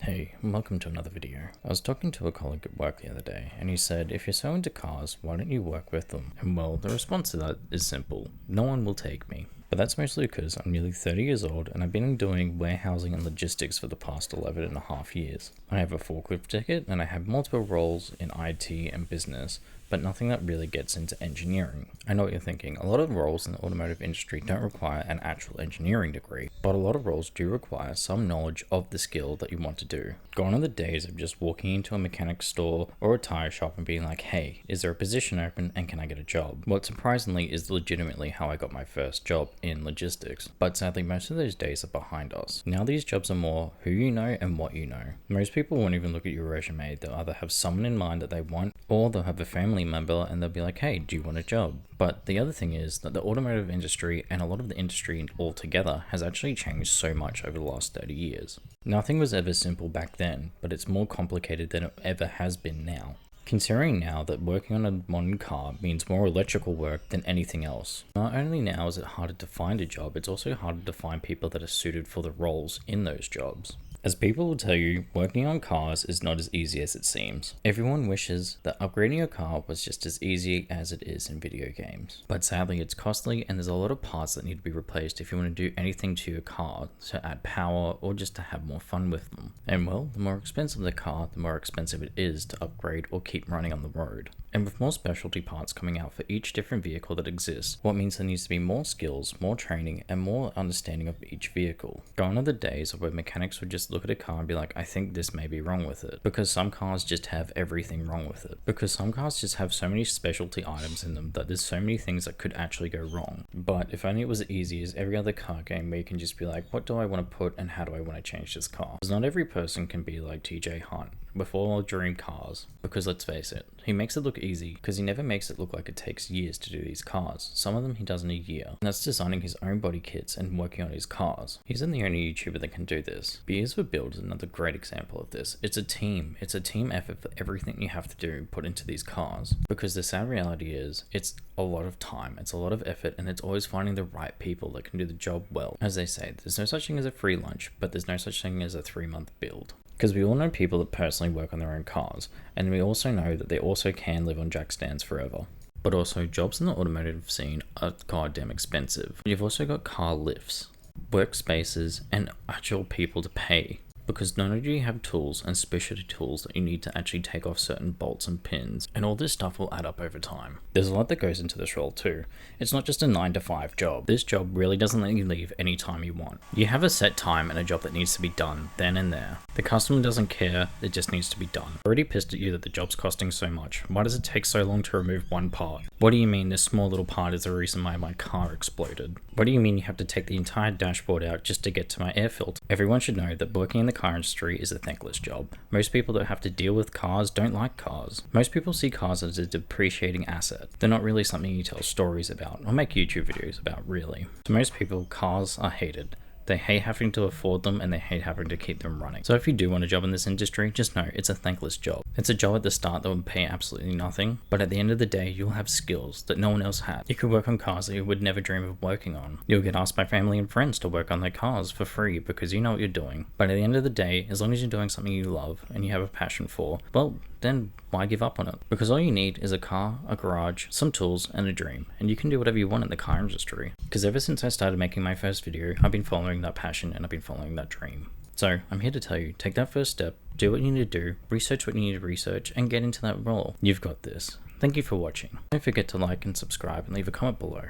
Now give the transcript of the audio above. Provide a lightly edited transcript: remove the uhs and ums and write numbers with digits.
Hey, welcome to another video. I was talking to a colleague at work the other day, and he said, if you're so into cars, why don't you work with them? And well, the response to that is simple. No one will take me. But that's mostly because I'm nearly 30 years old and I've been doing warehousing and logistics for the past 11 and a half years. I have a forklift ticket and I have multiple roles in IT and business, but nothing that really gets into engineering. I know what you're thinking. A lot of roles in the automotive industry don't require an actual engineering degree, but a lot of roles do require some knowledge of the skill that you want to do. Gone are the days of just walking into a mechanic store or a tire shop and being like, hey, is there a position open and can I get a job? What surprisingly is legitimately how I got my first job in logistics, but sadly most of those days are behind us. Now these jobs are more who you know and what you know. Most people won't even look at your resume. They'll either have someone in mind that they want, or they'll have a family member and they'll be like, hey, do you want a job? But the other thing is that the automotive industry and a lot of the industry altogether has actually changed so much over the last 30 years. Nothing was ever simple back then, but it's more complicated than it ever has been now. Considering now that working on a modern car means more electrical work than anything else. Not only now is it harder to find a job, it's also harder to find people that are suited for the roles in those jobs. As people will tell you, working on cars is not as easy as it seems. Everyone wishes that upgrading your car was just as easy as it is in video games. But sadly it's costly and there's a lot of parts that need to be replaced if you want to do anything to your car to add power or just to have more fun with them. And well, the more expensive the car, the more expensive it is to upgrade or keep running on the road. And with more specialty parts coming out for each different vehicle that exists, what means there needs to be more skills, more training, and more understanding of each vehicle. Gone are the days of where mechanics would just look at a car and be like, I think this may be wrong with it. Because some cars just have everything wrong with it. Because some cars just have so many specialty items in them that there's so many things that could actually go wrong. But if only it was as easy as every other car game where you can just be like, what do I want to put and how do I want to change this car? Because not every person can be like TJ Hunt with all dream cars. Because let's face it, he makes it look easy because he never makes it look like it takes years to do these cars. Some of them he does in a year. And that's designing his own body kits and working on his cars. He isn't the only YouTuber that can do this. Beers for Build is another great example of this. It's a team effort for everything you have to do put into these cars. Because the sad reality is, it's a lot of time, it's a lot of effort, and it's always finding the right people that can do the job well. As they say, there's no such thing as a free lunch, but there's no such thing as a 3-month build. Because we all know people that personally work on their own cars, and we also know that they also can live on jack stands forever. But also, jobs in the automotive scene are goddamn expensive. You've also got car lifts, workspaces, and actual people to pay. Because not only do you have tools and specialty tools that you need to actually take off certain bolts and pins, and all this stuff will add up over time. There's a lot that goes into this role too. It's not just a 9-to-5 job. This job really doesn't let you leave any time you want. You have a set time and a job that needs to be done then and there. The customer doesn't care, it just needs to be done. I'm already pissed at you that the job's costing so much. Why does it take so long to remove one part? What do you mean this small little part is the reason why my car exploded? What do you mean you have to take the entire dashboard out just to get to my air filter? Everyone should know that working in the car industry is a thankless job. Most people that have to deal with cars don't like cars. Most people see cars as a depreciating asset. They're not really something you tell stories about or make YouTube videos about, really. To most people, cars are hated. They hate having to afford them and they hate having to keep them running. So if you do want a job in this industry, just know it's a thankless job. It's a job at the start that will pay absolutely nothing, but at the end of the day, you'll have skills that no one else has. You could work on cars that you would never dream of working on. You'll get asked by family and friends to work on their cars for free because you know what you're doing. But at the end of the day, as long as you're doing something you love and you have a passion for, well, then why give up on it? Because all you need is a car, a garage, some tools, and a dream, and you can do whatever you want in the car industry. Because ever since I started making my first video, I've been following that passion and I've been following that dream. So I'm here to tell you, take that first step, do what you need to do, research what you need to research, and get into that role. You've got this. Thank you for watching. Don't forget to like and subscribe and leave a comment below.